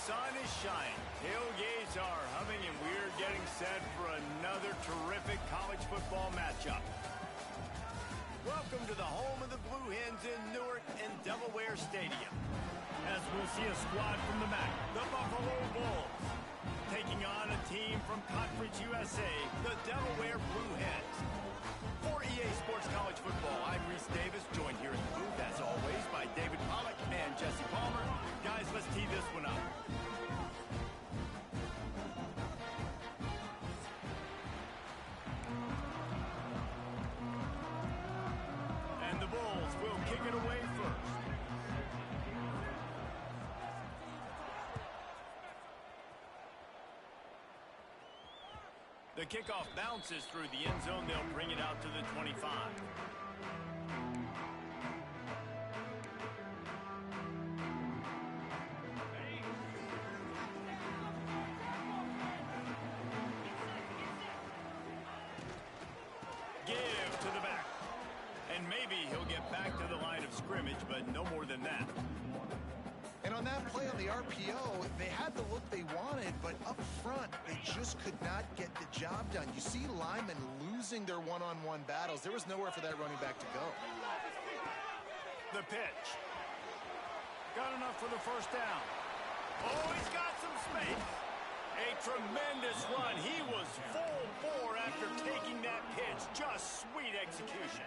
sun is shining, tailgates are humming, and we're getting set for another terrific college football matchup. Welcome to the home of the Blue Hens in Newark and Delaware Stadium. As we'll see a squad from the MAC, the Buffalo Bulls, taking on a team from Conference USA, the Delaware Blue Hens. For EA Sports College Football, I'm Reese Davis, joined here in the booth, as always, by David Pollack and Jesse Palmer. Guys, let's tee this one up. And the Bulls will kick it away first. The kickoff bounces through the end zone. They'll bring it out to the 25. Give to the back. And maybe he'll get back to the line of scrimmage, but no more than that. And on that play on the RPO, they had the look they wanted, but up front, they just could not get the job done. You see linemen losing their one-on-one battles. There was nowhere for that running back to go. The pitch. Got enough for the first down. Oh, he's got some space. A tremendous run. He was full bore after taking that pitch. Just sweet execution.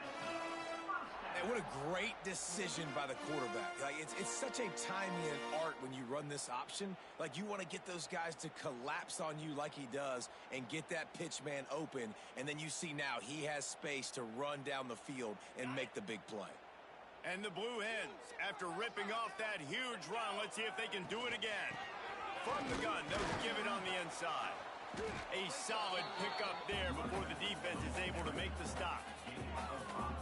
And what a great decision by the quarterback. Like it's such a timing and art when you run this option. Like you want to get those guys to collapse on you like he does and get that pitch man open. And then you see now he has space to run down the field and make the big play. And the Blue Hens, after ripping off that huge run, let's see if they can do it again. From the gun, they'll give it on the inside. A solid pickup there before the defense is able to make the stop.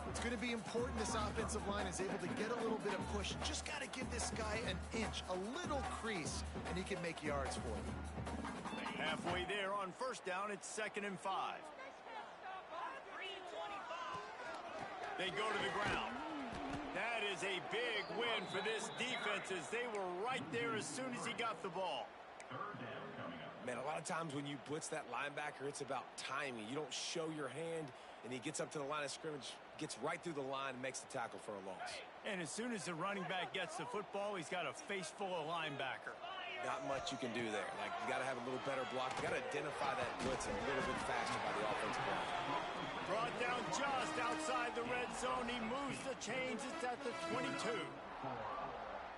It's going to be important this offensive line is able to get a little bit of push. Just got to give this guy an inch, a little crease, and he can make yards for you. Halfway there on first down, it's 2nd and 5. They go to the ground. That is a big win for this defense as they were right there as soon as he got the ball. Man, a lot of times when you blitz that linebacker, it's about timing. You don't show your hand, and he gets up to the line of scrimmage, gets right through the line, and makes the tackle for a loss. And as soon as the running back gets the football, he's got a face full of linebacker. Not much you can do there. Like, you got to have a little better block. You got to identify that blitz a little bit faster by the offensive line. Brought down just outside the red zone. He moves the chains. It's at the 22.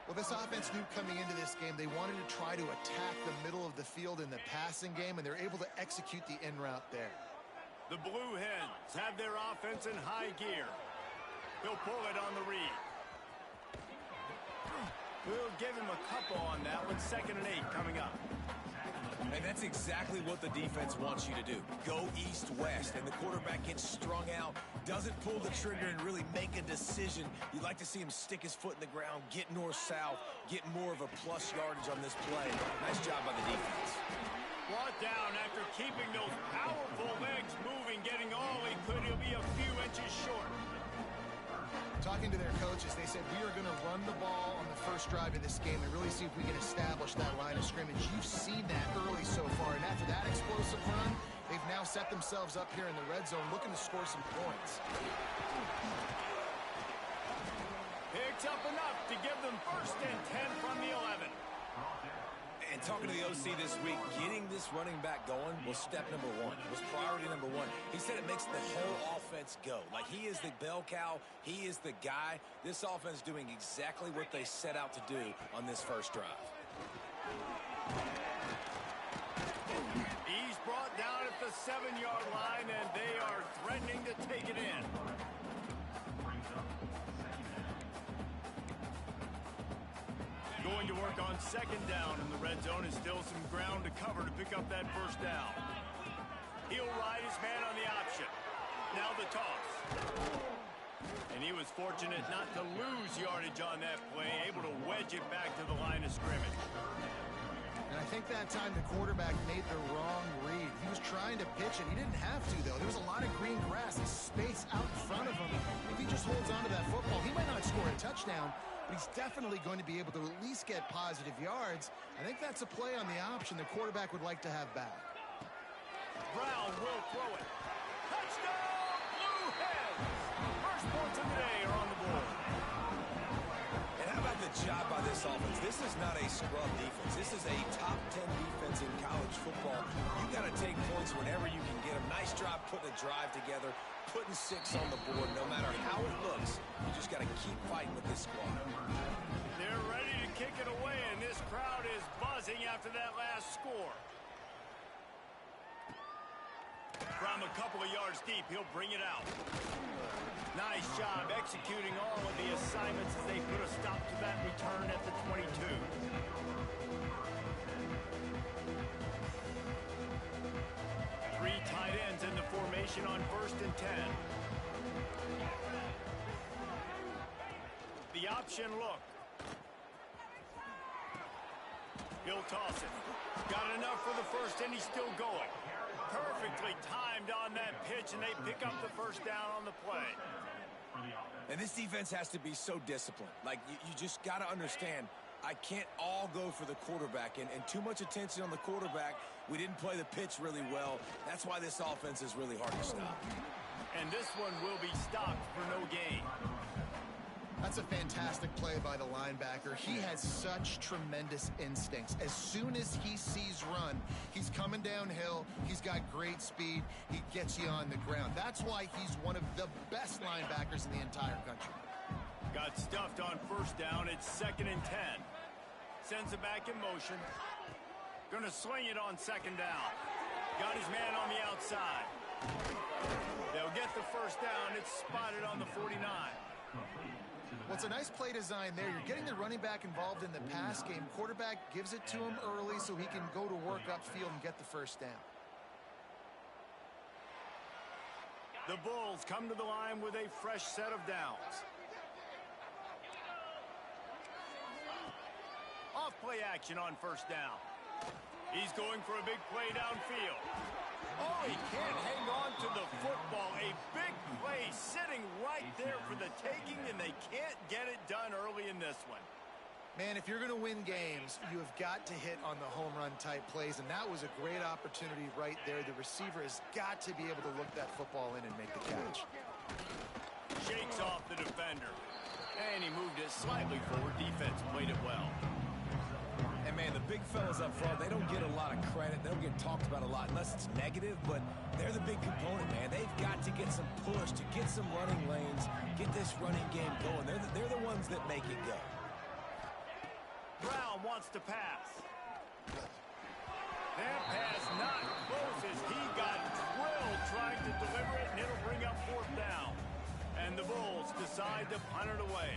Well, this offense knew coming into this game they wanted to try to attack the middle of the field in the passing game, and they're able to execute the in route there. The Blue Hens have their offense in high gear. He'll pull it on the read. We'll give him a couple on that one. 2nd and 8 coming up. And that's exactly what the defense wants you to do. Go east-west, and the quarterback gets strung out, doesn't pull the trigger and really make a decision. You'd like to see him stick his foot in the ground, get north-south, get more of a plus yardage on this play. Nice job by the defense. Brought down after keeping those powerful legs moving, getting all he could. He'll be a few inches short. Talking to their coaches, they said, we are going to run the ball on the first drive of this game and really see if we can establish that line of scrimmage. You've seen that early so far, and after that explosive run, they've now set themselves up here in the red zone looking to score some points. Picks up enough to give them 1st and 10 from the 11. And talking to the OC this week, getting this running back going was step number 1. Was priority number 1. He said it makes the whole offense go. Like, he is the bell cow. He is the guy. This offense doing exactly what they set out to do on this first drive. He's brought down at the 7-yard line, and they are threatening to take it in. Going to work on 2nd down in the red zone, and still some ground to cover to pick up that first down. He'll ride his man on the option. Now the toss. And he was fortunate not to lose yardage on that play, able to wedge it back to the line of scrimmage. And I think that time the quarterback made the wrong read. He was trying to pitch it. He didn't have to, though. There was a lot of green grass and space out in front of him. If he just holds on to that football, he might not score a touchdown, but he's definitely going to be able to at least get positive yards. I think that's a play on the option the quarterback would like to have back. Brown will throw it. Touchdown, Blue Hens! First points of the day are on the board. And how about the job by this offense? This is not a scrub defense. This is a top 10 defense in college football. You got to take points whenever you can get them. Nice job putting a drive together, putting 6 on the board. No matter how it looks, you just got to keep fighting with this squad. They're ready to kick it away, and this crowd is buzzing after that last score. From a couple of yards deep, he'll bring it out. Nice job executing all of the assignments as they put a stop to that return at the 22. 3 tight ends in the formation on 1st and 10. The option look. He'll toss it. Got enough for the first, and he's still going. Perfectly timed on that pitch, and they pick up the first down on the play. And this defense has to be so disciplined. Like, you just got to understand, I can't all go for the quarterback, and too much attention on the quarterback. We didn't play the pitch really well. That's why this offense is really hard to stop. And this one will be stopped for no gain. That's a fantastic play by the linebacker. He has such tremendous instincts. As soon as he sees run, he's coming downhill. He's got great speed. He gets you on the ground. That's why he's one of the best linebackers in the entire country. Got stuffed on first down. It's 2nd and 10. Sends it back in motion. Gonna sling it on 2nd down. Got his man on the outside. They'll get the first down. It's spotted on the 49. Well, it's a nice play design there. You're getting the running back involved in the pass game. Quarterback gives it to him early so he can go to work upfield and get the first down. The Bulls come to the line with a fresh set of downs. Off play action on first down. He's going for a big play downfield. Oh, he can't hang on to the football. A big play sitting right there for the taking, and they can't get it done early in this one. Man, if you're going to win games, you have got to hit on the home run type plays, and that was a great opportunity right there. The receiver has got to be able to look that football in and make the catch. Shakes off the defender, and he moved it slightly forward. Defense played it well. And, man, the big fellas up front, they don't get a lot of credit. They don't get talked about a lot unless it's negative, but they're the big component, man. They've got to get some push, to get some running lanes, get this running game going. They're the ones that make it go. Brown wants to pass. That pass not close as he got drilled trying to deliver it, and it'll bring up 4th down. And the Bulls decide to punt it away.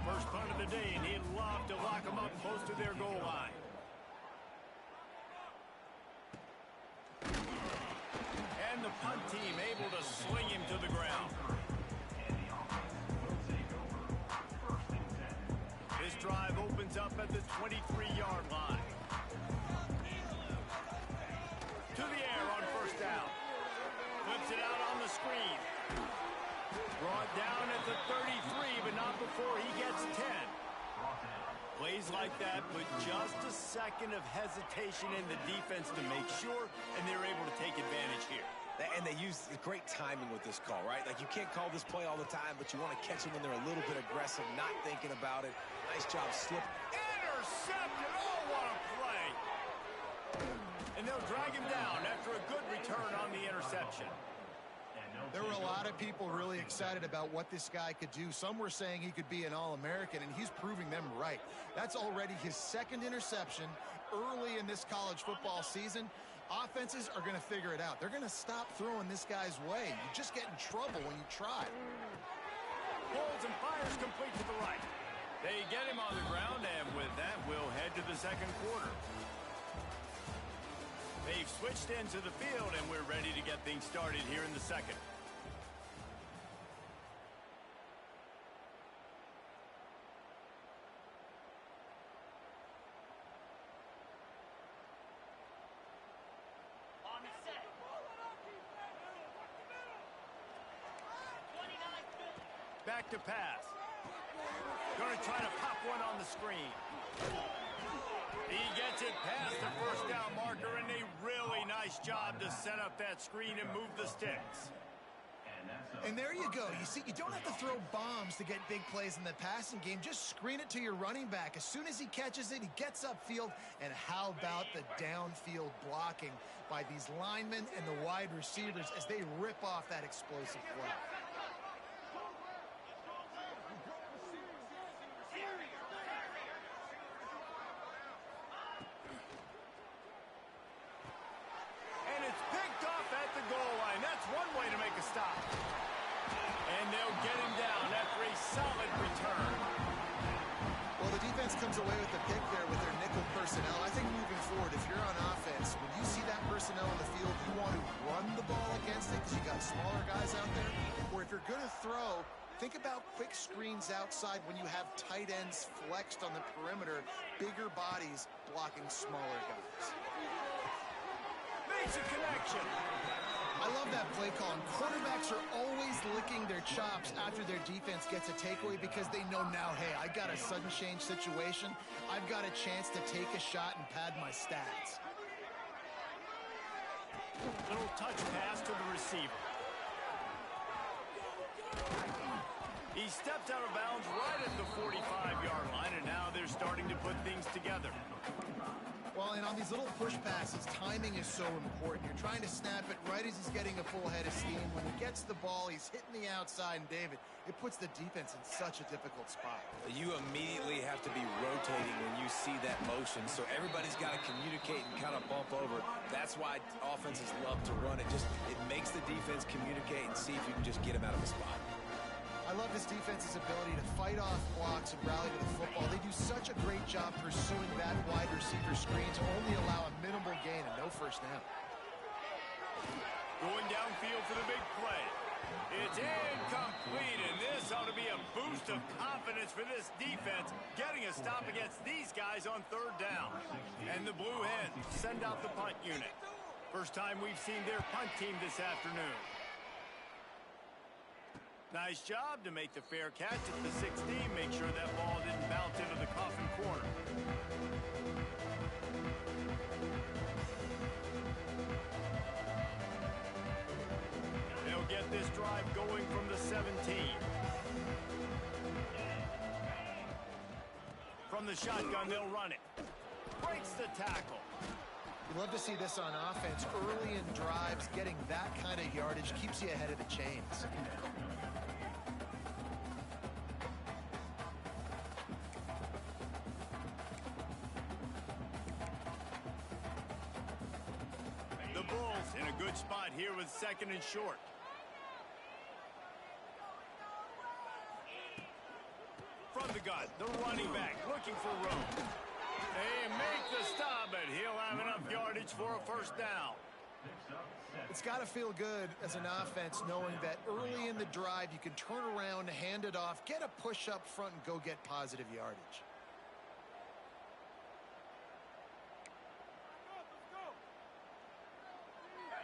First punt of the day, and he'd love to lock them up close to their goal line. And the punt team able to sling him to the ground. This drive opens up at the 23-yard line. To the air on first down. Flips it out on the screen. Brought down at the 33, but not before he gets 10. Plays like that put just a second of hesitation in the defense to make sure, and they're able to take advantage here. And they use the great timing with this call, right? Like, you can't call this play all the time, but you want to catch them when they're a little bit aggressive, not thinking about it. Nice job slip. Intercepted! Oh, what a play! And they'll drag him down after a good return on the interception. There were a lot of people really excited about what this guy could do. Some were saying he could be an All-American, and he's proving them right. That's already his 2nd interception early in this college football season. Offenses are going to figure it out. They're going to stop throwing this guy's way. You just get in trouble when you try. Holds and fires complete to the right. They get him on the ground, and with that, we'll head to the 2nd quarter. They've switched into the field, and we're ready to get things started here in the 2nd. back to pass. Going to try to pop one on the screen. He gets it past the first down marker, and a really nice job to set up that screen and move the sticks. And there you go. You see, you don't have to throw bombs to get big plays in the passing game. Just screen it to your running back. As soon as he catches it, he gets upfield. And how about the downfield blocking by these linemen and the wide receivers as they rip off that explosive play? And it's picked off at the goal line. That's one way to make a stop. And they'll get him down after a solid return. Well, the defense comes away with the pick there with their nickel personnel. I think moving forward, if you're on offense, when you see that personnel in the field, you want to run the ball against it because you got smaller guys out there. Or if you're going to throw, think about quick screens outside when you have tight ends flexed on the perimeter, bigger bodies blocking smaller guys. Makes a connection. I love that play call. And quarterbacks are always licking their chops after their defense gets a takeaway because they know now, hey, I got a sudden change situation. I've got a chance to take a shot and pad my stats. Little touch pass to the receiver. He stepped out of bounds right at the 45-yard line, and now they're starting to put things together. Well, and on these little push passes, timing is so important. You're trying to snap it right as he's getting a full head of steam. When he gets the ball, he's hitting the outside, and David, it puts the defense in such a difficult spot. You immediately have to be rotating when you see that motion, so everybody's got to communicate and kind of bump over. That's why offenses love to run it. It makes the defense communicate and see if you can just get him out of the spot. I love this defense's ability to fight off blocks and rally to the football. They do such a great job pursuing that wide receiver screen to only allow a minimal gain and no first down. Going downfield for the big play. It's incomplete, and this ought to be a boost of confidence for this defense, getting a stop against these guys on third down. And the Blue Hens send out the punt unit. First time we've seen their punt team this afternoon. Nice job to make the fair catch at the 16. Make sure that ball didn't bounce into the coffin corner. They'll get this drive going from the 17. From the shotgun, they'll run it. Breaks the tackle. You love to see this on offense. Early in drives, getting that kind of yardage keeps you ahead of the chains. The Bulls in a good spot here with second and short. From the gun, the running back looking for room. They make the stop, but he'll have enough yardage for a first down. It's got to feel good as an offense knowing that early in the drive you can turn around, hand it off, get a push up front, and go get positive yardage.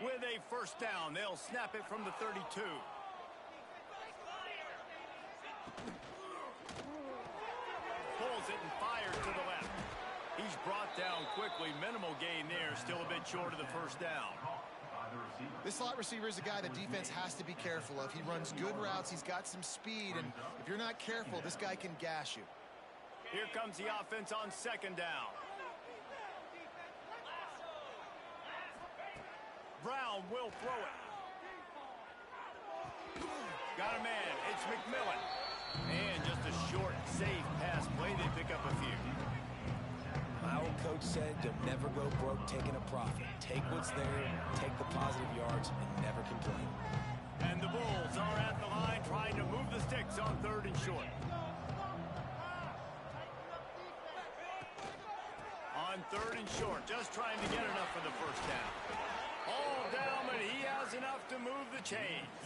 With a first down, they'll snap it from the 32. Pulls it and fires to the left. He's brought down quickly. Minimal gain there. Still a bit short of the first down. This slot receiver is a guy the defense has to be careful of. He runs good routes. He's got some speed. And if you're not careful, this guy can gash you. Here comes the offense on second down. Brown will throw it. Got a man. It's McMillan. And just a short, safe pass play. They pick up a few. My old coach said you'll never go broke taking a profit. Take what's there, take the positive yards, and never complain. And the Bulls are at the line trying to move the sticks on third and short. On third and short, just trying to get enough for the first down. All down, but he has enough to move the chains.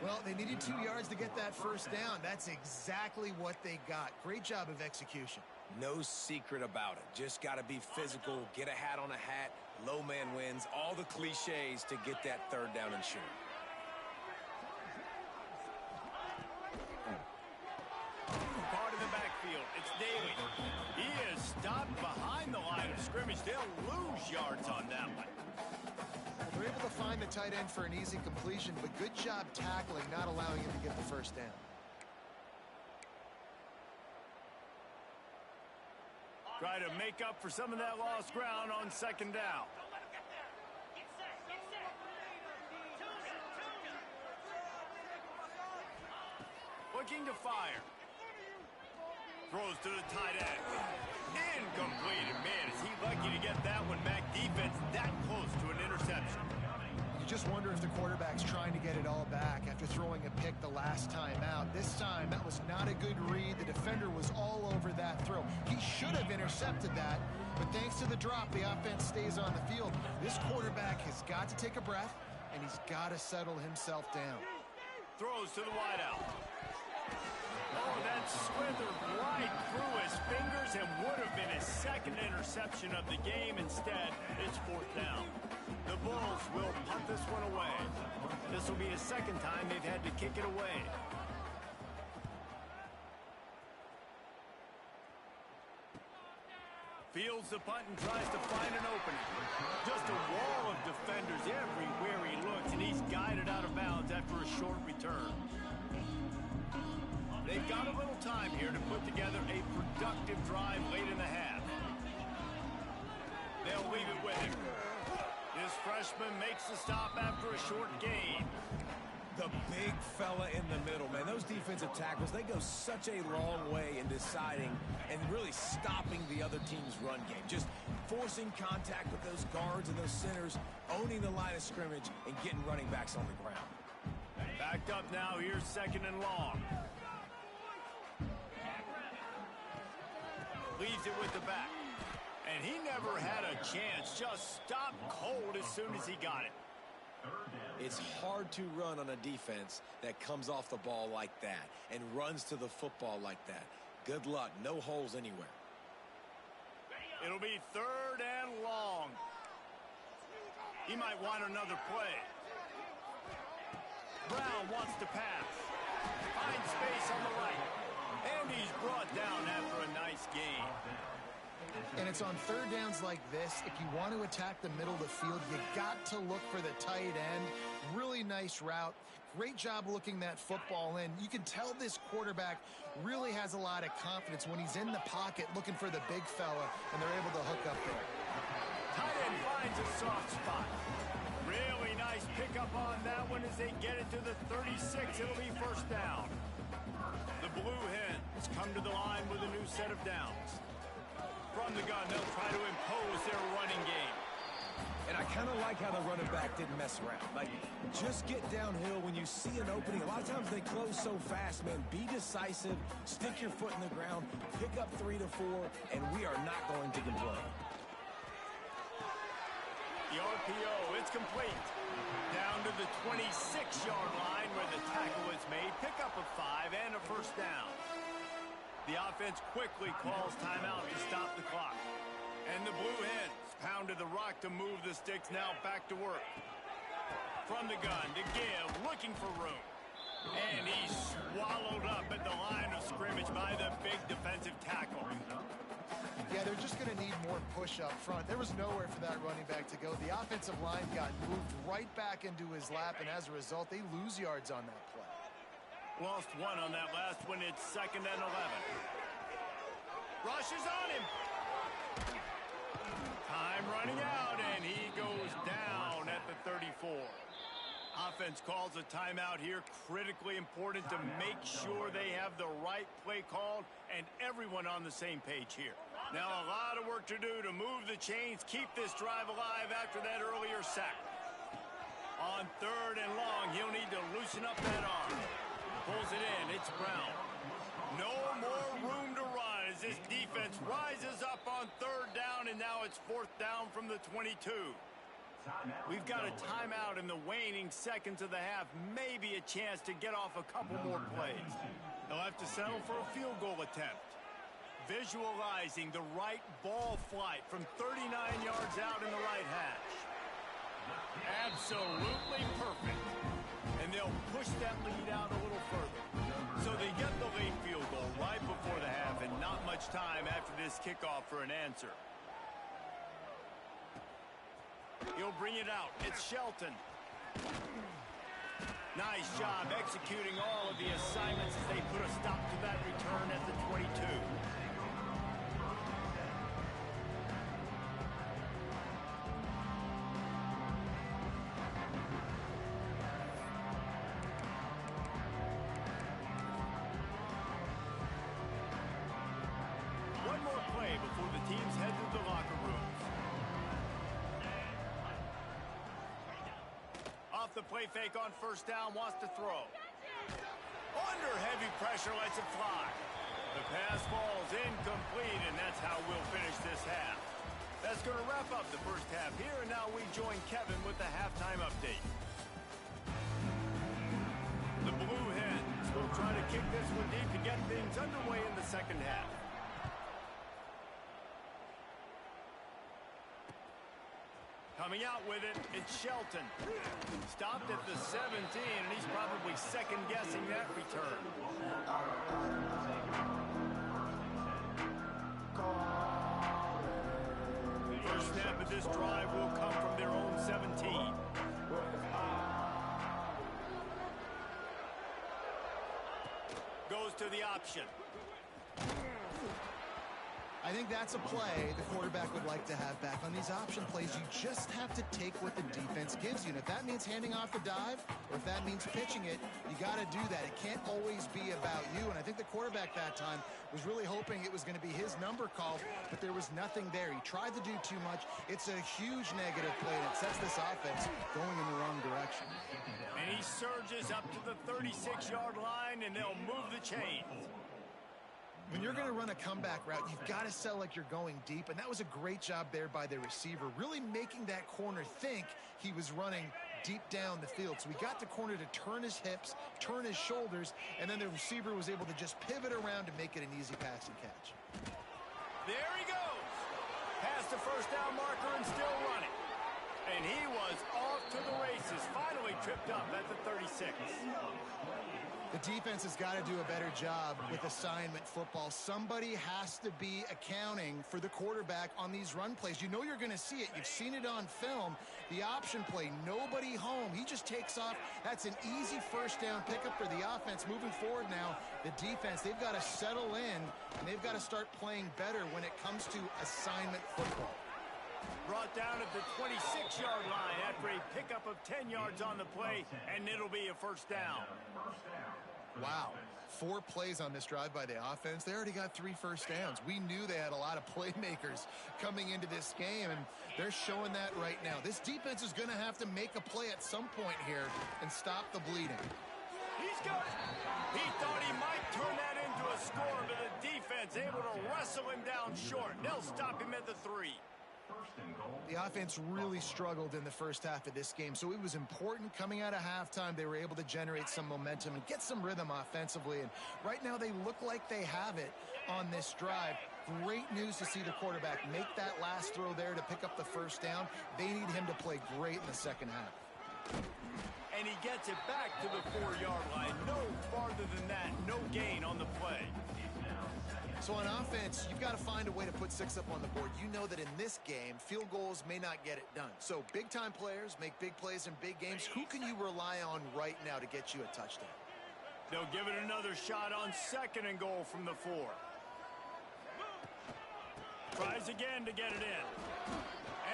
Well, they needed 2 yards to get that first down. That's exactly what they got. Great job of execution. No secret about it. Just got to be physical, get a hat on a hat, low man wins, all the cliches to get that third down and short. scrimmage. They'll lose yards on that one. Well, they're able to find the tight end for an easy completion, but good job tackling, not allowing him to get the first down. Try to make up for some of that lost ground on second down. Looking to fire. Throws to the tight end. Incomplete. And man, is he lucky to get that one back. Defense that close to an interception. You just wonder if the quarterback's trying to get it all back after throwing a pick the last time out. This time, that was not a good read. The defender was all over that throw. He should have intercepted that, but thanks to the drop, the offense stays on the field. This quarterback has got to take a breath, and he's got to settle himself down. Throws to the wideout. Oh, that slithered right through his fingers and would have been his second interception of the game. Instead, it's fourth down. The Bulls will punt this one away. This will be the second time they've had to kick it away. Fields the punt and tries to find an opening. Just a wall of defenders everywhere he looks, and he's guided out of bounds after a short return. They've got a little time here to put together a productive drive late in the half. They'll leave it with him. This freshman makes the stop after a short gain. The big fella in the middle, man. Those defensive tackles, they go such a long way in deciding and really stopping the other team's run game. Just forcing contact with those guards and those centers, owning the line of scrimmage, and getting running backs on the ground. Backed up now. Here's second and long. Leaves it with the back. And he never had a chance. Just stopped cold as soon as he got it. It's hard to run on a defense that comes off the ball like that and runs to the football like that. Good luck. No holes anywhere. It'll be third and long. He might want another play. Brown wants to pass. Finds space on the right. And he's brought down after a nice gain. And it's on third downs like this. If you want to attack the middle of the field, you got to look for the tight end. Really nice route. Great job looking that football in. You can tell this quarterback really has a lot of confidence when he's in the pocket looking for the big fella, and they're able to hook up there. Tight end finds a soft spot. Really nice pickup on that one as they get it to the 36. It'll be first down. The Blue Hens come to the line with a new set of downs. From the gun, they'll try to impose their running game. And I kind of like how the running back didn't mess around. Like, just get downhill when you see an opening. A lot of times they close so fast, man. Be decisive, stick your foot in the ground, pick up 3 to 4, and we are not going to complain. The RPO, it's complete. Down to the 26-yard line where the tackle is made. Pick up a 5 and a first down. The offense quickly calls timeout to stop the clock. And the Blue Hens pounded the rock to move the sticks, now back to work. From the gun to give, looking for room. And he's swallowed up at the line of scrimmage by the big defensive tackle. Yeah, they're just going to need more push up front. There was nowhere for that running back to go. The offensive line got moved right back into his lap, and as a result, they lose yards on that play. Lost one on that last one. It's second and 11. Rushes on him. Time running out, and he goes down at the 34. Offense calls a timeout here. Critically important to make sure they have the right play called and everyone on the same page here. Now a lot of work to do to move the chains, keep this drive alive after that earlier sack. On third and long, he'll need to loosen up that arm. Pulls it in. It's Brown. No more room to run as this defense rises up on third down, and now it's fourth down from the 22. We've got a timeout in the waning seconds of the half. Maybe a chance to get off a couple more plays. They'll have to settle for a field goal attempt. Visualizing the right ball flight from 39 yards out in the right hash. Absolutely perfect. And they'll push that lead out a little further. So they get the late field goal right before the half, and not much time after this kickoff for an answer. He'll bring it out. It's Shelton. Nice job executing all of the assignments as they put a stop to that return at the 22. One more play before the teams head to the locker rooms. Off the play fake on first down, wants to throw. Under heavy pressure, lets it fly. The pass falls incomplete, and that's how we'll finish this half. That's going to wrap up the first half here, and now we join Kevin with the halftime update. The Blue Hens will try to kick this one deep to get things underway in the second half. Coming out with it, it's Shelton. Stopped at the 17, and he's probably second-guessing that return. First snap of this drive will come from their own 17. Goes to the option. I think that's a play the quarterback would like to have back. On these option plays, you just have to take what the defense gives you. And if that means handing off the dive, or if that means pitching it, you got to do that. It can't always be about you. And I think the quarterback that time was really hoping it was going to be his number called, but there was nothing there. He tried to do too much. It's a huge negative play, and it sets this offense going in the wrong direction. And he surges up to the 36-yard line, and they'll move the chains. When you're going to run a comeback route, you've got to sell like you're going deep, and that was a great job there by the receiver, really making that corner think he was running deep down the field. So we got the corner to turn his hips, turn his shoulders, and then the receiver was able to just pivot around to make it an easy pass and catch. There he goes. Past the first down marker and still running. And he was off to the races, finally tripped up at the 36. The defense has got to do a better job with assignment football. Somebody has to be accounting for the quarterback on these run plays. You know you're going to see it. You've seen it on film. The option play, nobody home. He just takes off. That's an easy first down pickup for the offense. Moving forward now, the defense, they've got to settle in, and they've got to start playing better when it comes to assignment football. Brought down at the 26-yard line after a pickup of 10 yards on the play, and it'll be a first down. Wow. 4 plays on this drive by the offense. They already got 3 first downs. We knew they had a lot of playmakers coming into this game, and they're showing that right now. This defense is going to have to make a play at some point here and stop the bleeding. He's got it. He thought he might turn that into a score, but the defense able to wrestle him down short. They'll stop him at the 3. The offense really struggled in the first half of this game, so it was important coming out of halftime. They were able to generate some momentum and get some rhythm offensively, and right now they look like they have it on this drive. Great news to see the quarterback make that last throw there to pick up the first down. They need him to play great in the second half. And he gets it back to the 4-yard line. No farther than that. No gain on the play. So on offense, you've got to find a way to put 6 up on the board. You know that in this game, field goals may not get it done. So big-time players make big plays in big games. Who can you rely on right now to get you a touchdown? They'll give it another shot on 2nd and goal from the 4. Tries again to get it in.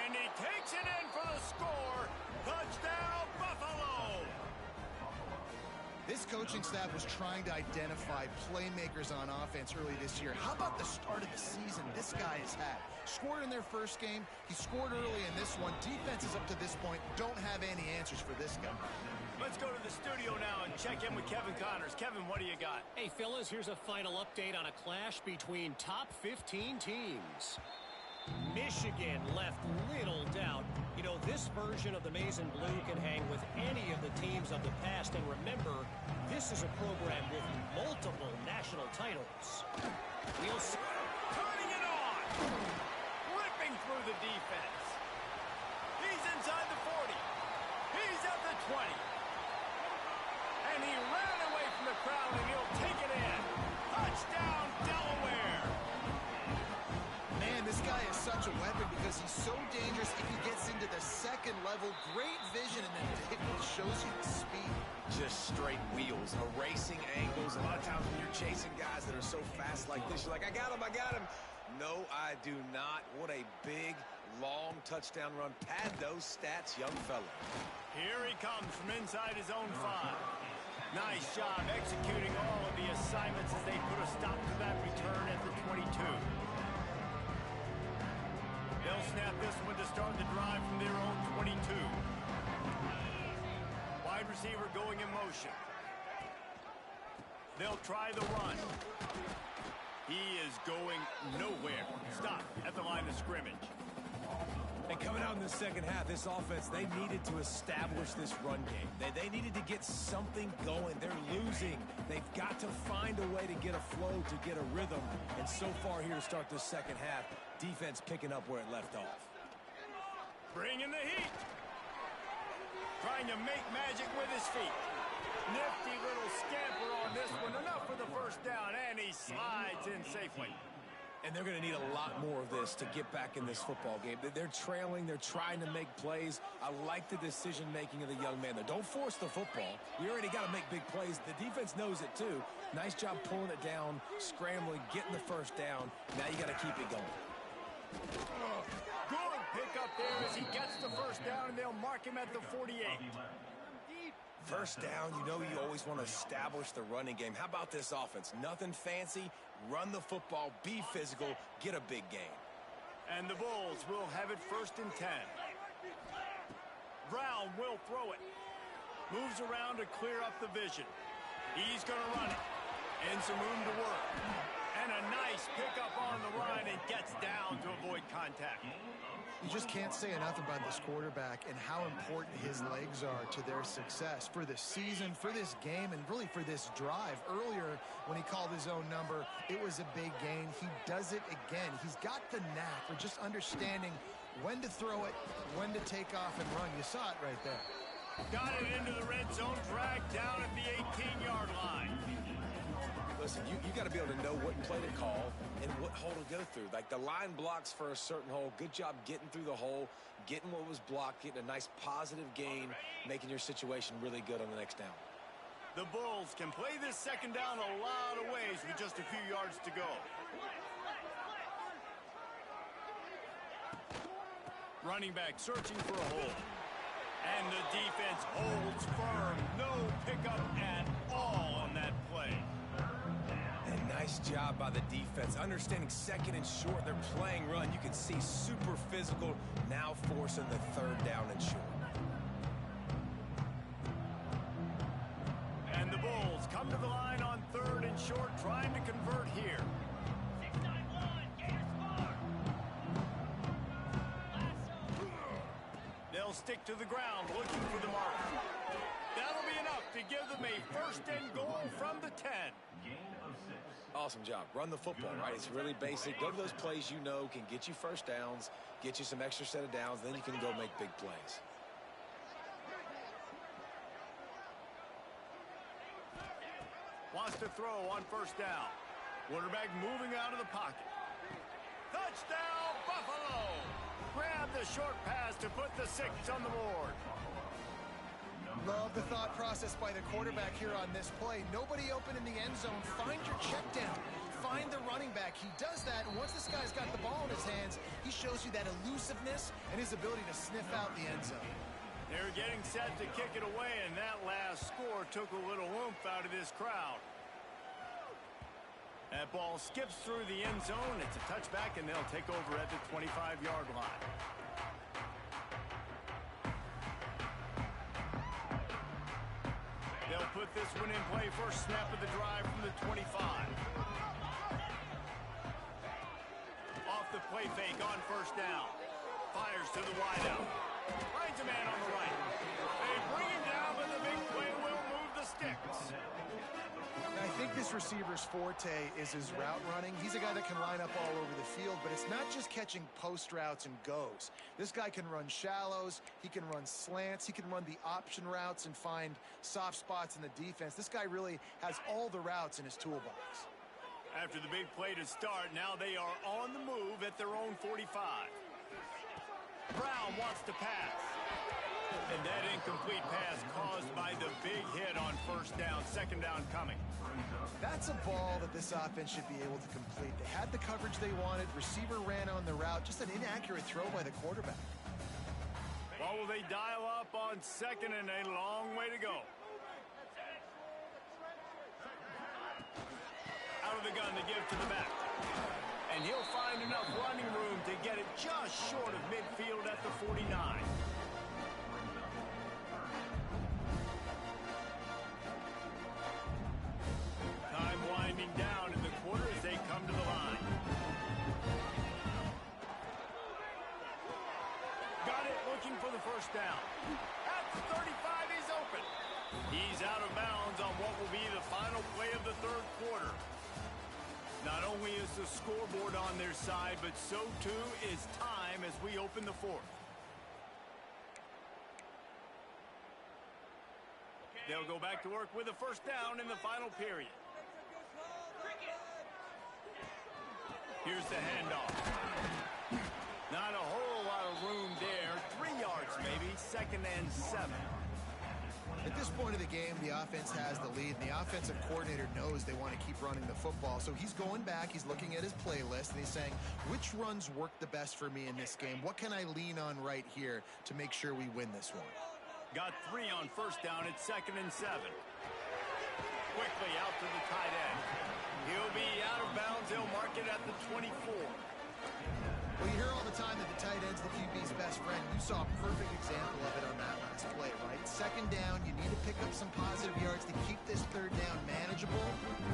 And he takes it in for the score. Touchdown, Buffalo! This coaching staff was trying to identify playmakers on offense early this year. How about the start of the season this guy has had? Scored in their first game. He scored early in this one. Defenses up to this point don't have any answers for this guy. Let's go to the studio now and check in with Kevin Connors. Kevin, what do you got? Hey, fellas, here's a final update on a clash between top 15 teams. Michigan left little doubt. You know, this version of the Maize and Blue can hang with any of the teams of the past. And remember, this is a program with multiple national titles. We'll see. Turning it on! Ripping through the defense. He's inside the 40. He's at the 20. And he ran away from the crowd, and he'll take it in. Touchdown, Delaware! Man, this guy is such a weapon because he's so dangerous if he gets into the second second level, great vision, and then it shows you the speed. Just straight wheels, erasing angles. A lot of times when you're chasing guys that are so fast like this, you're like, I got him, I got him. No, I do not. What a big, long touchdown run. Pad those stats, young fella. Here he comes from inside his own 5. Nice job executing all of the assignments as they put a stop to that return at the 22. They'll snap this one to start the drive from their own 22. Wide receiver going in motion. They'll try the run. He is going nowhere. Stop at the line of scrimmage. And coming out in the second half, this offense, they needed to establish this run game. They needed to get something going. They're losing. They've got to find a way to get a flow, to get a rhythm. And so far here to start this second half, defense picking up where it left off. Bringing the heat. Trying to make magic with his feet. Nifty little scamper on this one. Enough for the first down, and he slides in safely. And they're going to need a lot more of this to get back in this football game. They're trailing. They're trying to make plays. I like the decision-making of the young man there. Don't force the football. We already got to make big plays. The defense knows it, too. Nice job pulling it down, scrambling, getting the first down. Now you got to keep it going. Good pick up there as he gets the first down, and they'll mark him at the 48. First down, you know you always want to establish the running game. How about this offense? Nothing fancy. Run the football, be physical, get a big gain. And the Bulls will have it 1st and 10. Brown will throw it. Moves around to clear up the vision. He's going to run it. And some room to work. And a nice pickup on the line and gets down to avoid contact. You just can't say enough about this quarterback and how important his legs are to their success for the season, for this game, and really for this drive. Earlier, when he called his own number, it was a big gain. He does it again. He's got the knack for just understanding when to throw it, when to take off and run. You saw it right there. Got it into the red zone, dragged down at the 18-yard line. Listen, you got to be able to know what play to call and what hole to go through. Like the line blocks for a certain hole. Good job getting through the hole, getting what was blocked, getting a nice positive gain, making your situation really good on the next down. The Bulls can play this second down a lot of ways with just a few yards to go. Running back searching for a hole. And the defense holds firm. No pickup at all on that play. And nice job by the defense. Understanding second and short, they're playing run. You can see super physical, now forcing the third down and short. And the Bulls come to the line on 3rd and short, trying to convert here. They'll stick to the ground, looking for the marker. That'll be enough to give them a 1st and goal from the 10. Awesome job. Run the football, right? It's really basic. Go to those plays you know can get you first downs, get you some extra set of downs, then you can go make big plays. Wants to throw on 1st down. Quarterback moving out of the pocket. Touchdown, Buffalo! Grab the short pass to put the 6 on the board. Love the thought process by the quarterback here on this play. Nobody open in the end zone. Find your check down. Find the running back. He does that, and once this guy's got the ball in his hands, he shows you that elusiveness and his ability to sniff out the end zone. They're getting set to kick it away, and that last score took a little oomph out of this crowd. That ball skips through the end zone. It's a touchback, and they'll take over at the 25-yard line. They'll put this one in play first snap of the drive from the 25. Off the play fake on 1st down. Fires to the wideout. Finds a man on the right. They bring him down, but the big play will move the sticks. I think this receiver's forte is his route running. He's a guy that can line up all over the field, but it's not just catching post routes and goes. This guy can run shallows, he can run slants, he can run the option routes and find soft spots in the defense. This guy really has all the routes in his toolbox. After the big play to start, now they are on the move at their own 45. Brown wants to pass. And that incomplete pass caused by the big hit on first down, second down coming. That's a ball that this offense should be able to complete. They had the coverage they wanted. Receiver ran on the route. Just an inaccurate throw by the quarterback. Well, will they dial up on second and a long way to go? Out of the gun to give to the back. And he'll find enough running room to get it just short of midfield at the 49. Time winding down in the quarter as they come to the line. Got it, looking for the first down. At the 35, he's open. He's out of bounds on what will be the final play of the third quarter. Not only is the scoreboard on their side, but so too is time as we open the fourth. They'll go back to work with a first down in the final period. Here's the handoff. Not a whole lot of room there. 3 yards maybe, second and 7. At this point of the game, the offense has the lead, and the offensive coordinator knows they want to keep running the football. So he's going back, he's looking at his playlist, and he's saying, which runs work the best for me in this game? What can I lean on right here to make sure we win this one? Got 3 on first down at second and 7. Quickly out to the tight end. He'll be out of bounds. They'll mark it at the 24. Well, you hear all the time that the tight end's the QB's best friend. You saw a perfect example of it on that last play, right? Second down, you need to pick up some positive yards to keep this third down manageable.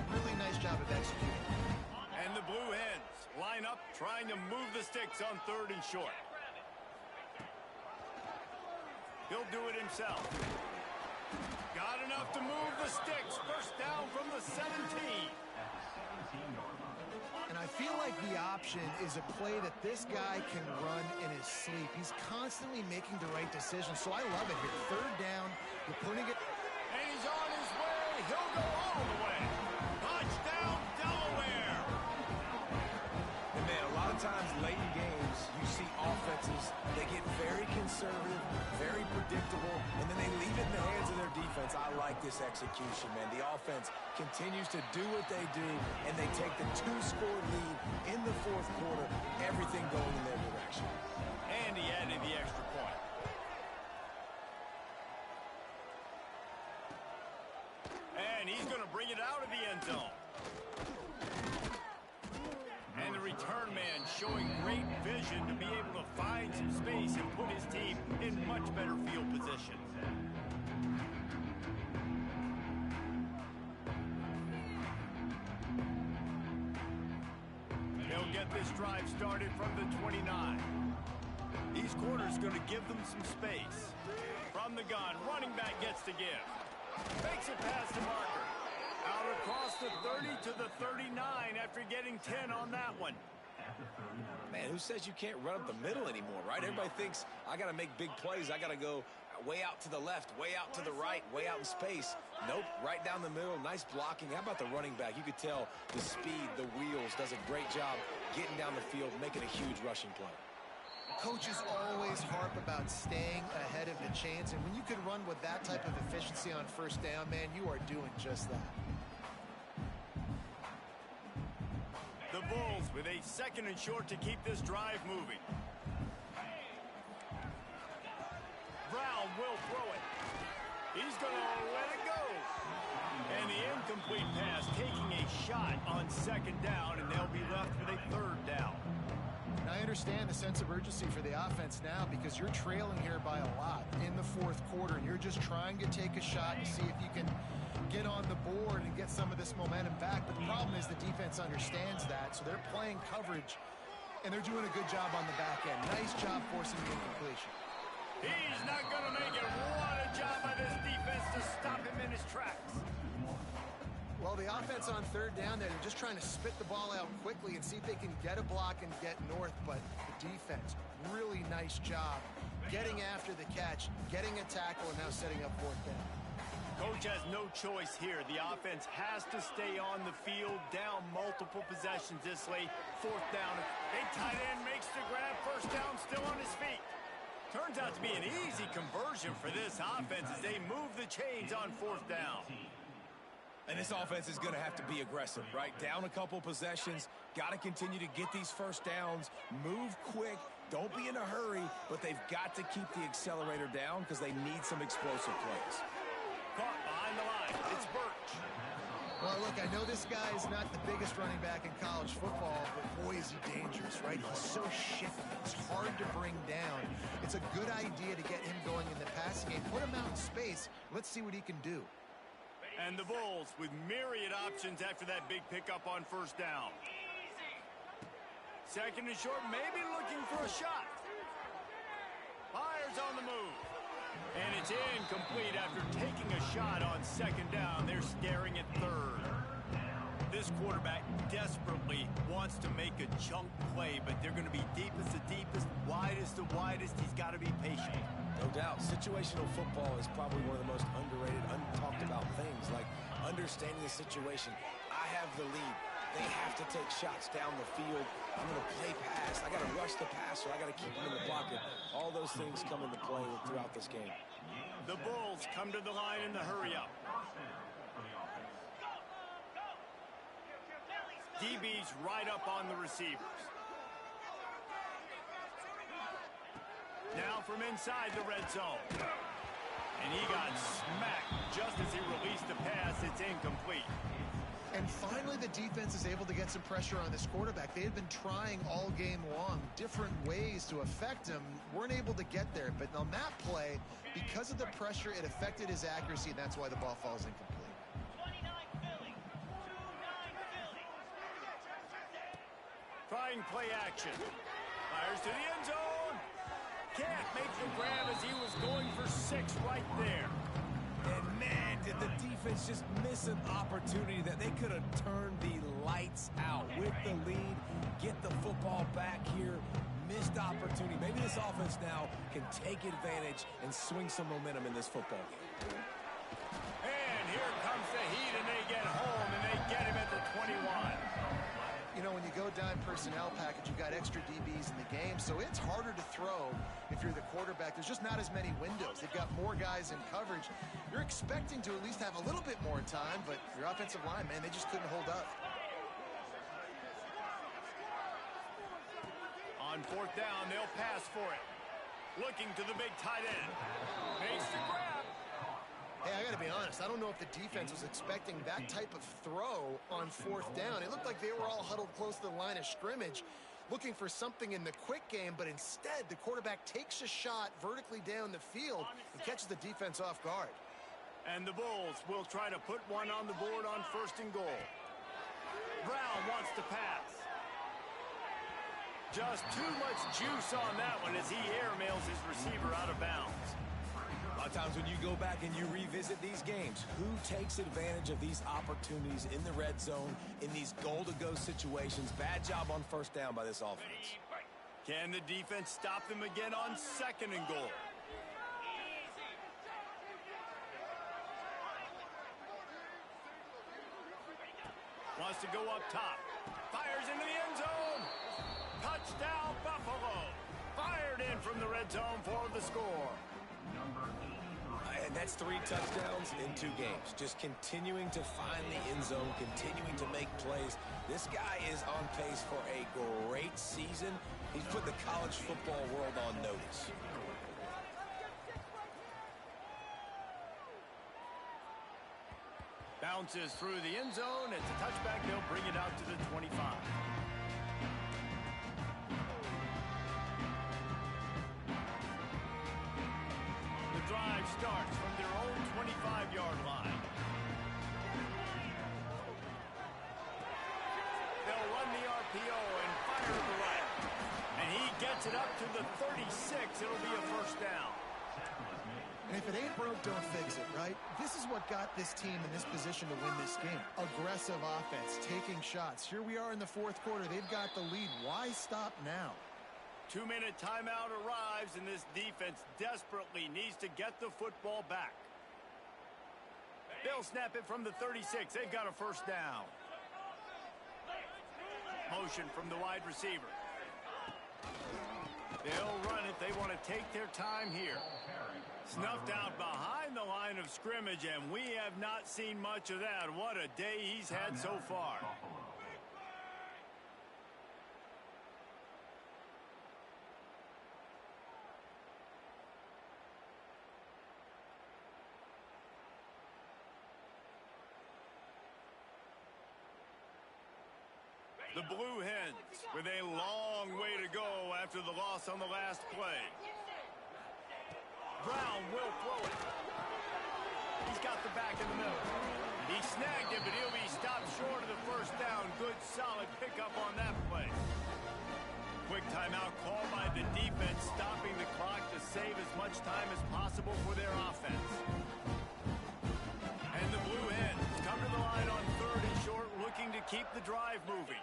Really nice job of executing. And the Blue Hens line up trying to move the sticks on third and short. He'll do it himself. Got enough to move the sticks. First down from the 17. And I feel like the option is a play that this guy can run in his sleep. He's constantly making the right decision, so I love it here. Third down, you're putting it. And he's on his way. He'll go all the way. Touchdown, Delaware. And man, a lot of times late in games, you see offenses, they get very conservative, very predictable, and then they leave it in the hands of their defense. I like this execution, man. The offense continues to do what they do, and they take the 2-score lead in the fourth quarter, everything going in their direction. And he added the extra point. And he's going to bring it out of the end zone. And the return man showing great vision to be able to find some space and put his team in much better field position. They'll get this drive started from the 29. These corners going to give them some space. From the gun, running back gets to give. Makes it past the marker. Out across the 30 to the 39 after getting 10 on that one. Man, who says you can't run up the middle anymore, right? Everybody thinks, I got to make big plays. I got to go way out to the left, way out to the right, way out in space. Nope, right down the middle. Nice blocking. How about the running back? You could tell the speed, the wheels, does a great job getting down the field, making a huge rushing play. Coaches always harp about staying ahead of the chains, and when you can run with that type of efficiency on first down, man, you are doing just that. The Bulls with a second and short to keep this drive moving. Brown will throw it. He's going to let it go. And the incomplete pass taking a shot on second down, and they'll be left with a third down. And I understand the sense of urgency for the offense now because you're trailing here by a lot in the fourth quarter, and you're just trying to take a shot to see if you can get on the board and get some of this momentum back. But the problem is the defense understands that, so they're playing coverage, and they're doing a good job on the back end. Nice job forcing the incompletion. He's not going to make it. What a job by this defense to stop him in his tracks. Well, the offense on third down there, they're just trying to spit the ball out quickly and see if they can get a block and get north. But the defense, really nice job getting after the catch, getting a tackle, and now setting up fourth down. Coach has no choice here. The offense has to stay on the field, down multiple possessions this late. Fourth down. A tight end makes the grab. First down, still on his feet. Turns out to be an easy conversion for this offense as they move the chains on fourth down. And this offense is going to have to be aggressive, right? Down a couple possessions, got to continue to get these first downs, move quick, don't be in a hurry, but they've got to keep the accelerator down because they need some explosive plays. Caught behind the line. It's Birch. Well, look, I know this guy is not the biggest running back in college football, but boy, is he dangerous, right? He's so shifty. It's hard to bring down. It's a good idea to get him going in the passing game. Put him out in space. Let's see what he can do. And the Bulls with myriad options after that big pickup on first down. Second and short, maybe looking for a shot. Fires on the move. And it's incomplete after taking a shot on second down. They're staring at third. This quarterback desperately wants to make a chunk play, but they're going to be deepest to deepest, widest to widest. He's got to be patient. No doubt. Situational football is probably one of the most underrated, untalked about things, like understanding the situation. I have the lead. They have to take shots down the field. I'm going to play pass. I got to rush the passer. I got to keep him in the pocket. All those things come into play throughout this game. The Bulls come to the line in the hurry-up. DB's right up on the receivers. Now from inside the red zone. And he got smacked just as he released the pass. It's incomplete. And finally, the defense is able to get some pressure on this quarterback. They had been trying all game long different ways to affect him. Weren't able to get there. But on that play, because of the pressure, it affected his accuracy, and that's why the ball falls incomplete. Trying play action. Fires to the end zone. Can't make the grab as he was going for 6 right there. And man, did the defense just miss an opportunity that they could have turned the lights out with the lead, get the football back here. Missed opportunity. Maybe this offense now can take advantage and swing some momentum in this football game. And here comes the Heat, and they get home, and they get him at the 21. You know, when you go dime personnel package, you've got extra DBs in the game, so it's harder to throw if you're the quarterback. There's just not as many windows. They've got more guys in coverage. You're expecting to at least have a little bit more time, but your offensive line, man, they just couldn't hold up. On fourth down, they'll pass for it. Looking to the big tight end. Makes the grab. Hey, I got to be honest. I don't know if the defense was expecting that type of throw on fourth down. It looked like they were all huddled close to the line of scrimmage, looking for something in the quick game, but instead the quarterback takes a shot vertically down the field and catches the defense off guard. And the Bulls will try to put one on the board on first and goal. Brown wants to pass. Just too much juice on that one as he airmails his receiver out of bounds. A lot of times when you go back and you revisit these games, who takes advantage of these opportunities in the red zone, in these goal-to-go situations? Bad job on first down by this offense. Can the defense stop them again on second and goal? Wants to go up top. Fires into the end zone. Touchdown, Buffalo. Fired in from the red zone for the score. And that's 3 touchdowns in 2 games. Just continuing to find the end zone, continuing to make plays. This guy is on pace for a great season. He's put the college football world on notice. Bounces through the end zone. It's a touchback. They'll bring it out to the 25. The drive starts from their own 25-yard line. They'll run the RPO and fire to the right. And he gets it up to the 36. It'll be a first down. And if it ain't broke, don't fix it, right? This is what got this team in this position to win this game. Aggressive offense, taking shots. Here we are in the fourth quarter. They've got the lead. Why stop now? 2-minute timeout arrives, and this defense desperately needs to get the football back. They'll snap it from the 36. They've got a first down. Motion from the wide receiver. They'll run it. They want to take their time here. Snuffed out behind the line of scrimmage, and we have not seen much of that. What a day he's had so far. The Blue Hens with a long way to go after the loss on the last play. Brown will throw it. He's got the back in the middle. He snagged it, but he'll be stopped short of the first down. Good, solid pickup on that play. Quick timeout call by the defense, stopping the clock to save as much time as possible for their offense. And the Blue Hens come to the line on 3rd and short, looking to keep the drive moving.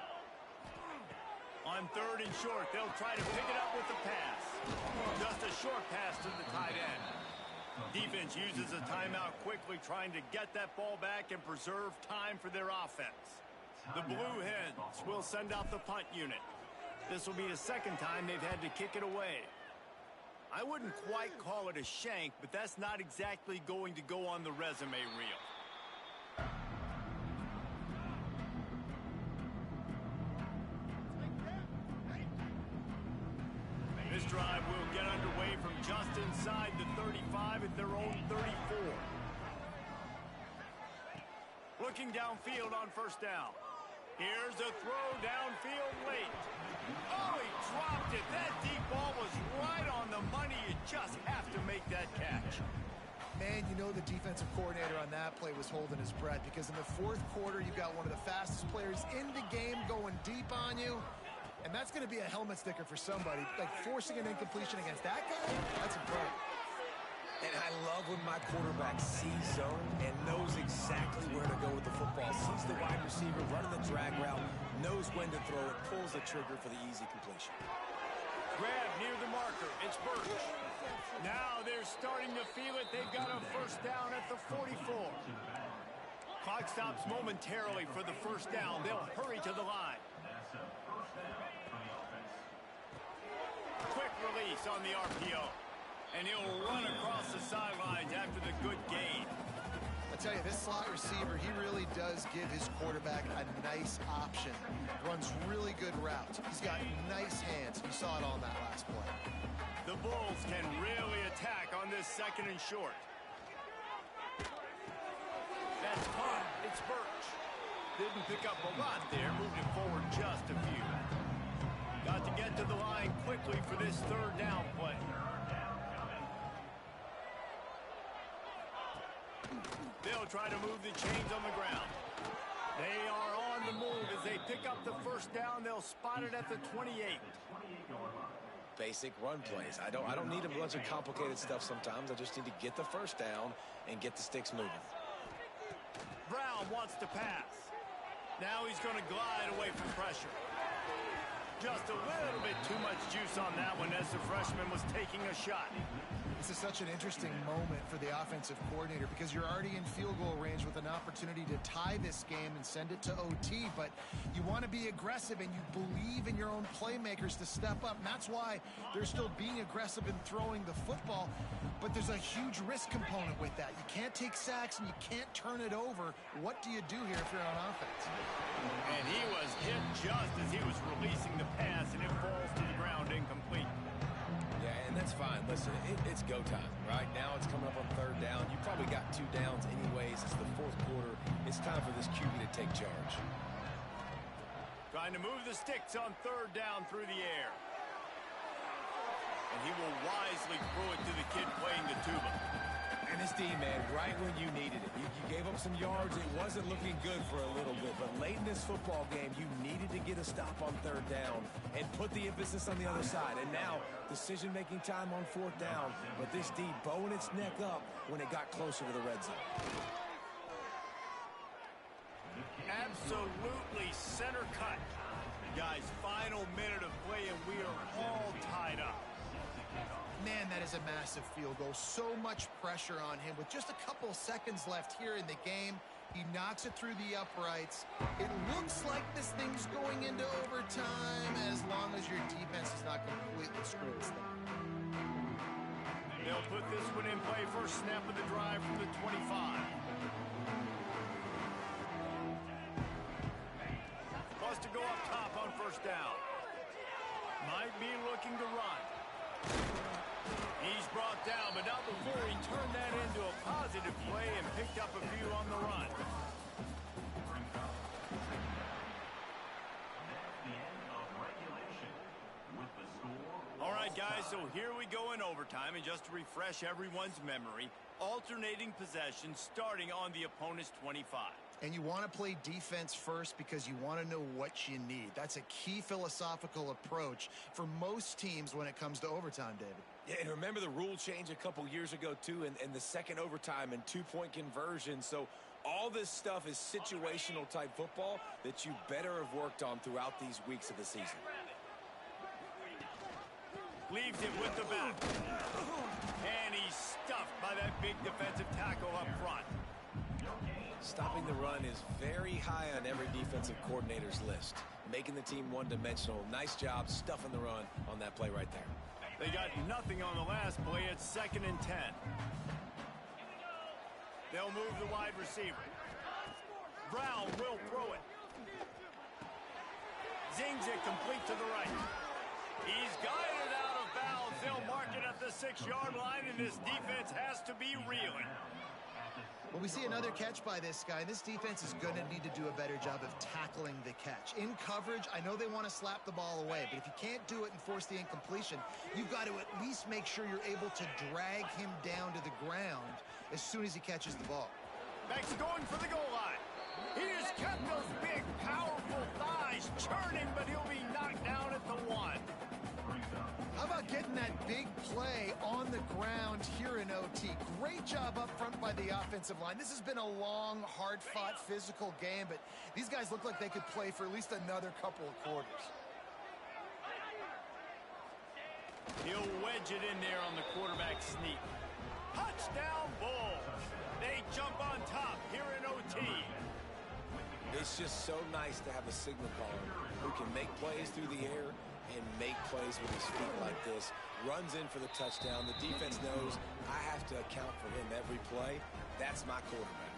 On 3rd and short, they'll try to pick it up with the pass. Just a short pass to the tight end. Defense uses a timeout quickly, trying to get that ball back and preserve time for their offense. The Blue Hens will send out the punt unit. This will be the second time they've had to kick it away. I wouldn't quite call it a shank, but that's not exactly going to go on the resume reel. This drive will get underway from just inside the 35 at their own 34. Looking downfield on 1st down. Here's a throw downfield late. Oh, he dropped it. That deep ball was right on the money. You just have to make that catch. Man, you know the defensive coordinator on that play was holding his breath, because in the 4th quarter, you've got one of the fastest players in the game going deep on you. And that's going to be a helmet sticker for somebody. Like, forcing an incompletion against that guy, that's incredible. And I love when my quarterback sees zone and knows exactly where to go with the football. Sees the wide receiver running the drag route, knows when to throw it, pulls the trigger for the easy completion. Grab near the marker. It's Burch. Now they're starting to feel it. They've got a 1st down at the 44. Clock stops momentarily for the 1st down. They'll hurry to the line. Quick release on the RPO. And he'll run across the sidelines after the good gain. I tell you, this slot receiver, he really does give his quarterback a nice option. Runs really good routes. He's got nice hands. You saw it on that last play. The Bulls can really attack on this 2nd and short. That's caught. It's Burch. Didn't pick up a lot there. Moved it forward just a few. Got to get to the line quickly for this 3rd down play. They'll try to move the chains on the ground. They are on the move as they pick up the 1st down. They'll spot it at the 28. Basic run plays. I don't need a bunch of complicated stuff sometimes. I just need to get the 1st down and get the sticks moving. Brown wants to pass. Now he's going to glide away from pressure. Just a little bit too much juice on that one as the freshman was taking a shot. This is such an interesting moment for the offensive coordinator, because you're already in field goal range with an opportunity to tie this game and send it to OT, but you want to be aggressive and you believe in your own playmakers to step up, and that's why they're still being aggressive in throwing the football, but there's a huge risk component with that. You can't take sacks and you can't turn it over. What do you do here if you're on offense? And he was hit just as he was releasing the pass, and it falls to the ground incomplete. Yeah, and that's fine. Listen, it's go time, right? Now it's coming up on 3rd down. You probably got 2 downs anyways. It's the 4th quarter. It's time for this QB to take charge. Trying to move the sticks on 3rd down through the air. And he will wisely throw it to the kid playing the tuba. And this D, man, right when you needed it. You gave up some yards. It wasn't looking good for a little bit. But late in this football game, you needed to get a stop on 3rd down and put the emphasis on the other side. And now, decision-making time on 4th down. But this D bowing its neck up when it got closer to the red zone. Absolutely center cut. Guys, final minute of play, and we are all tied up. Man, that is a massive field goal. So much pressure on him. With just a couple seconds left here in the game, he knocks it through the uprights. It looks like this thing's going into overtime as long as your defense is not completely screwed. It's this one in play. First snap of the drive from the 25. Wants to go up top on first down. Might be looking to run. He's brought down, but not before he turned that into a positive play and picked up a few on the run. All right, guys, so here we go in overtime, and just to refresh everyone's memory, alternating possession starting on the opponent's 25. And you want to play defense first because you want to know what you need. That's a key philosophical approach for most teams when it comes to overtime, David. Yeah, and remember the rule change a couple years ago, too, and the second overtime and two-point conversion. So all this stuff is situational type football that you better have worked on throughout these weeks of the season. Leaves it with the back. And he's stuffed by that big defensive tackle up front. Stopping the run is very high on every defensive coordinator's list. Making the team one-dimensional. Nice job stuffing the run on that play right there. They got nothing on the last play. It's 2nd and 10. They'll move the wide receiver. Brown will throw it. Zings it complete to the right. He's got it out of bounds. They'll mark it at the 6-yard line, and this defense has to be reeling. Well, we see another catch by this guy. This defense is going to need to do a better job of tackling the catch. In coverage, I know they want to slap the ball away, but if you can't do it and force the incompletion, you've got to at least make sure you're able to drag him down to the ground as soon as he catches the ball. Max going for the goal line. He has kept those big, powerful thighs churning, but he'll be knocked down at the 1. How about getting that big play on the ground here in OT? Great job up front by the offensive line. This has been a long, hard-fought, physical game, but these guys look like they could play for at least another couple of quarters. He'll wedge it in there on the quarterback sneak. Touchdown, Bulls. They jump on top here in OT. It's just so nice to have a signal caller who can make plays through the air and make plays with his feet like this. Runs in for the touchdown. The defense knows I have to account for him every play. That's my quarterback.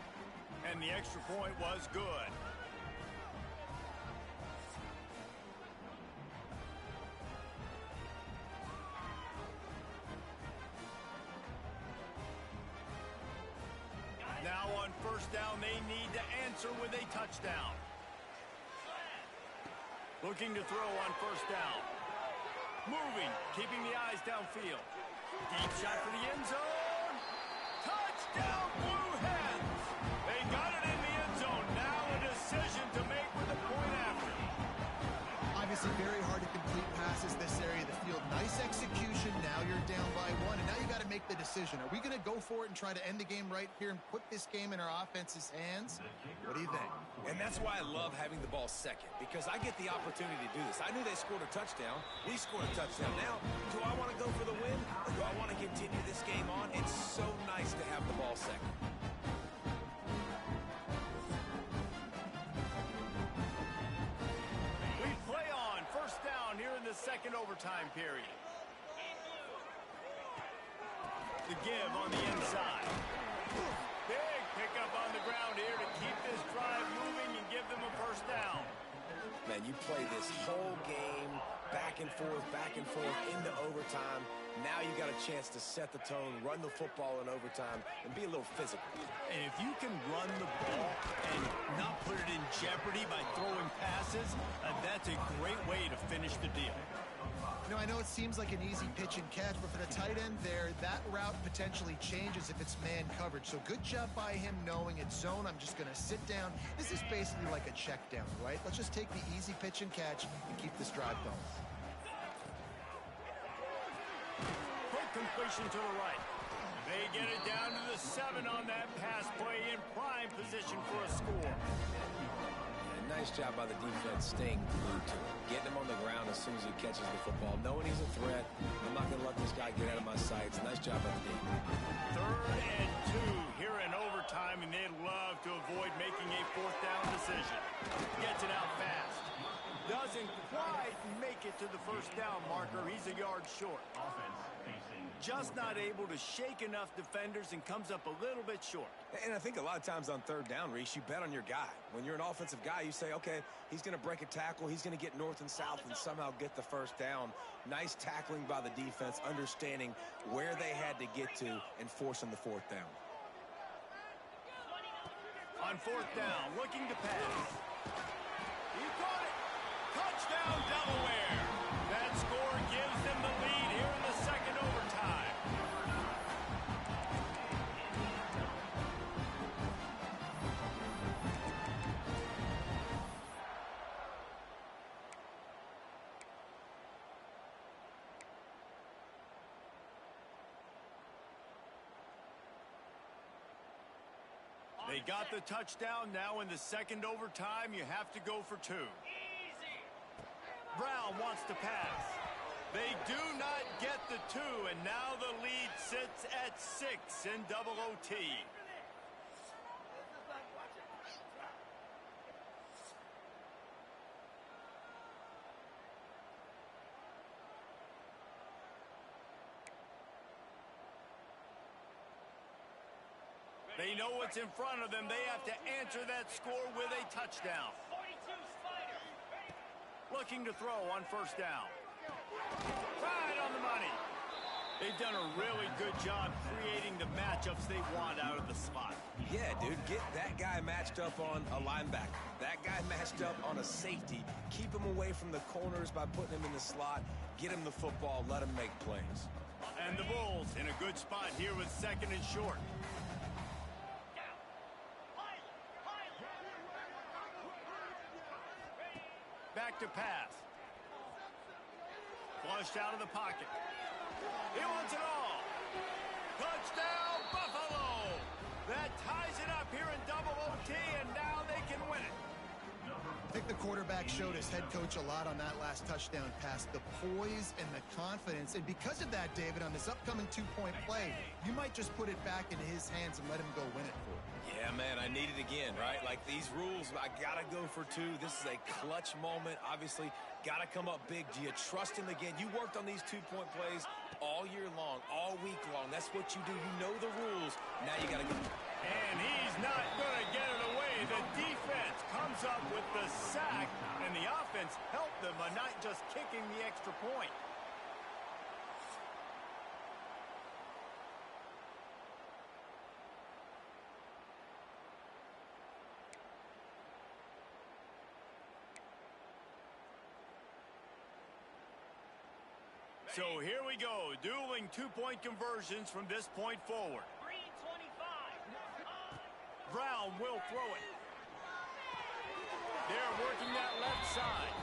And the extra point was good. Now on first down, they need to answer with a touchdown. Looking to throw on first down. Moving, keeping the eyes downfield. Deep shot for the end zone. Touchdown, Blue Hens! They got it in the end zone. Now a decision to make with the point after. Obviously very hard to complete passes this area of the field. Nice execution. Now you're down by 1, and now you got to make the decision. Are we going to go for it and try to end the game right here and put this game in our offense's hands? What do you think? And that's why I love having the ball second, because I get the opportunity to do this. I knew they scored a touchdown. We scored a touchdown. Now, do I want to go for the win, or do I want to continue this game on? It's so nice to have the ball second. We play on first down here in the second overtime period. The give on the inside. Big pickup on the ground here to keep this drive moving and give them a first down. Man, you play this whole game back and forth into overtime. Now you got a chance to set the tone, run the football in overtime, and be a little physical. And if you can run the ball and not put it in jeopardy by throwing passes, that's a great way to finish the deal. You know, I know it seems like an easy pitch and catch, but for the tight end there, that route potentially changes if it's man coverage. So good job by him knowing it's zone. I'm just going to sit down. This is basically like a check down, right? Let's just take the easy pitch and catch and keep this drive going. Quick completion to the right. They get it down to the 7 on that pass play in prime position for a score. Nice job by the defense staying glued to him. Getting him on the ground as soon as he catches the football. Knowing he's a threat. I'm not going to let this guy get out of my sights. Nice job by the D. 3rd and 2 here in overtime, and they'd love to avoid making a 4th down decision. Gets it out fast. Doesn't quite make it to the first down marker. He's a yard short. Offense facing just not able to shake enough defenders and comes up a little bit short. And I think a lot of times on third down, Reese, you bet on your guy. When you're an offensive guy, you say, okay, he's going to break a tackle, he's going to get north and south and somehow get the first down. Nice tackling by the defense, understanding where they had to get to and forcing the fourth down. On fourth down, looking to pass. He caught it. Touchdown, Delaware. That score gives them the lead here in the second overtime. They got the touchdown. Now in the second overtime, you have to go for two. Brown wants to pass. They do not get the two, and now the lead sits at 6 in double OT. They know what's in front of them. They have to answer that score with a touchdown. Looking to throw on first down. Right on the money. They've done a really good job creating the matchups they want out of the slot. Yeah, dude, get that guy matched up on a linebacker. That guy matched up on a safety. Keep him away from the corners by putting him in the slot. Get him the football. Let him make plays. And the Bulls in a good spot here with second and short. Back to pass. Flushed out of the pocket. He wants it all. Touchdown, Buffalo. That ties it up here in double OT, and now they can win it. I think the quarterback showed his head coach a lot on that last touchdown pass, the poise and the confidence. And because of that, David, on this upcoming two-point play, you might just put it back into his hands and let him go win it for him. Yeah, man, I need it again, right? Like these rules, I got to go for two. This is a clutch moment. Obviously, got to come up big. Do you trust him again? You worked on these two-point plays all year long, all week long. That's what you do. You know the rules. Now you got to go. And he's not going to get it away. The defense comes up with the sack, and the offense helped them by not just kicking the extra point. So here we go, dueling two-point conversions from this point forward. Brown will throw it. They're working that left side.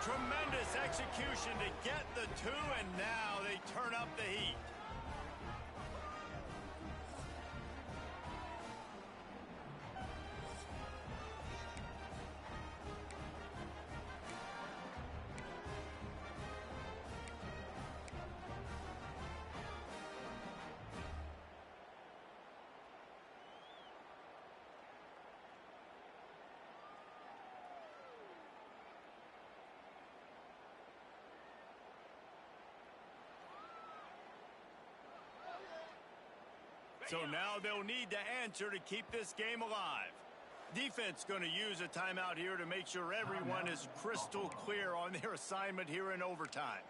Tremendous execution to get the two, and now they turn up the heat. So now they'll need to answer to keep this game alive. Defense going to use a timeout here to make sure everyone is crystal clear on their assignment here in overtime.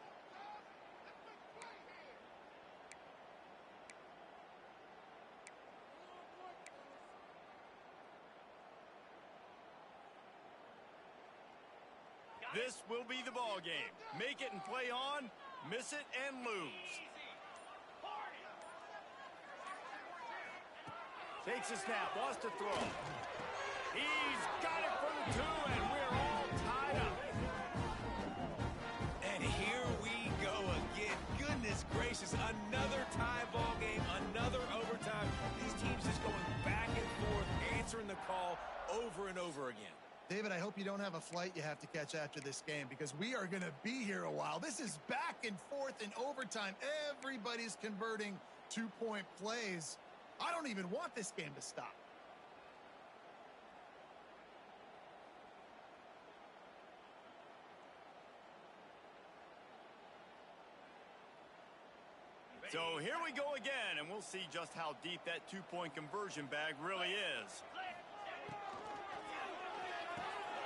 This will be the ball game. Make it and play on, miss it and lose. Takes a snap, wants to throw. He's got it for the two, and we're all tied up. And here we go again. Goodness gracious, another tie ball game, another overtime. These teams just going back and forth, answering the call over and over again. David, I hope you don't have a flight you have to catch after this game, because we are going to be here a while. This is back and forth in overtime. Everybody's converting two-point plays. I don't even want this game to stop. So here we go again, and we'll see just how deep that two-point conversion bag really is.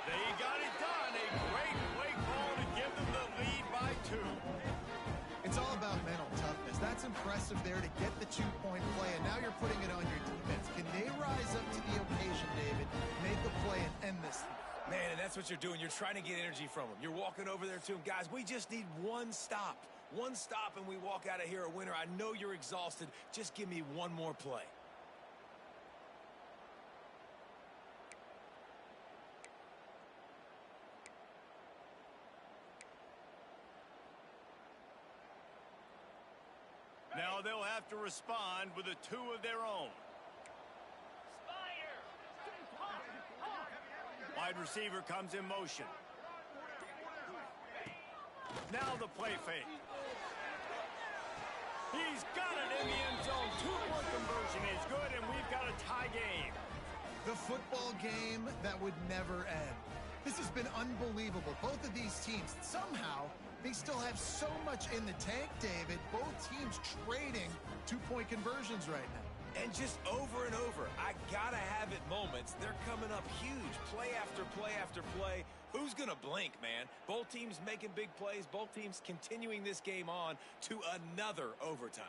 They got it done. A great play call to give them the lead by 2. It's all about mental toughness. That's impressive there to get the two-point play, and now you're putting it on your defense. Can they rise up to the occasion, David, make a play and end this thing? Man, and that's what you're doing. You're trying to get energy from them. You're walking over there to them. Guys, we just need one stop. One stop and we walk out of here a winner. I know you're exhausted. Just give me one more play. Now they'll have to respond with a 2 of their own. Wide receiver comes in motion. Now the play fake. He's got it in the end zone. Two-point conversion is good, and we've got a tie game. The football game that would never end. This has been unbelievable. Both of these teams, somehow, they still have so much in the tank, David. Both teams trading two-point conversions right now. And just over and over, I gotta have it moments. They're coming up huge, play after play after play. Who's gonna blink, man? Both teams making big plays, both teams continuing this game on to another overtime.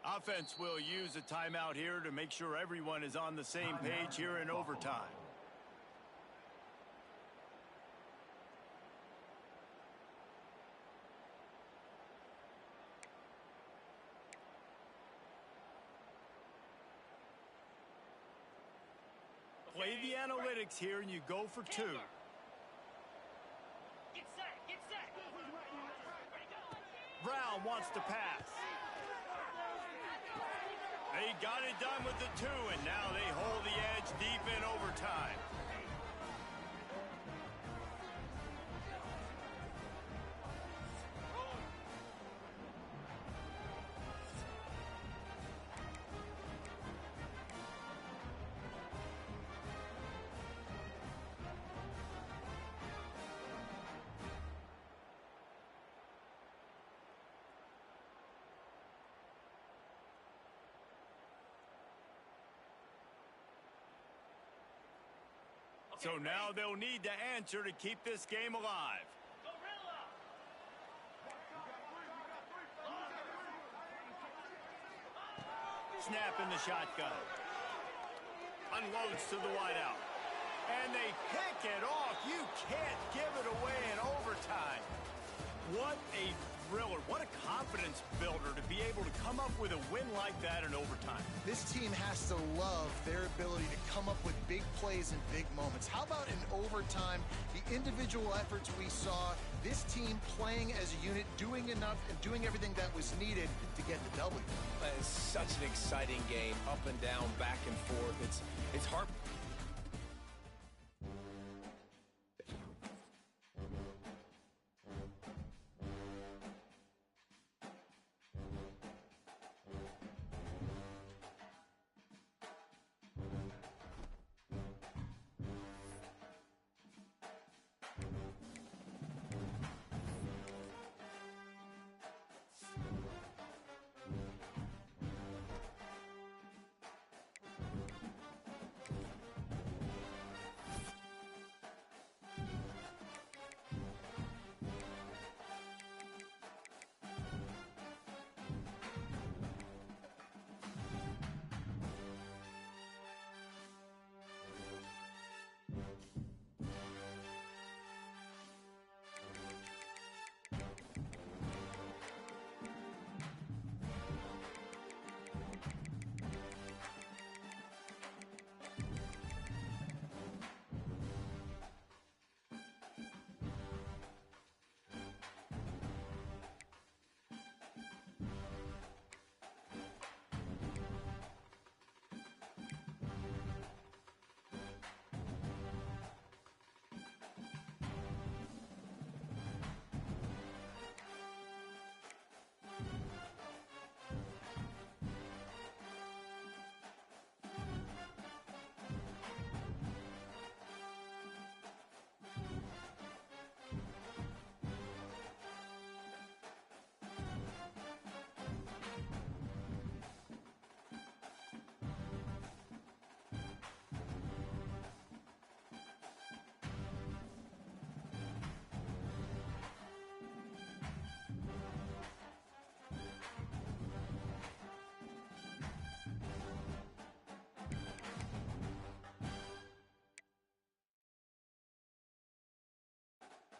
Offense will use a timeout here to make sure everyone is on the same page here in overtime. Play the analytics here, and you go for 2. Get set. Brown wants to pass. They got it done with the 2, and now they hold the edge deep in overtime. So now they'll need to answer to keep this game alive. Snap in the shotgun. Unloads to the wideout. And they pick it off. You can't give it away in overtime. What a thriller. What a confidence builder to be able to come up with a win like that in overtime. This team has to love their ability to come up with big plays and big moments. How about in overtime, the individual efforts we saw, this team playing as a unit, doing enough and doing everything that was needed to get the W. It's such an exciting game, up and down, back and forth. It's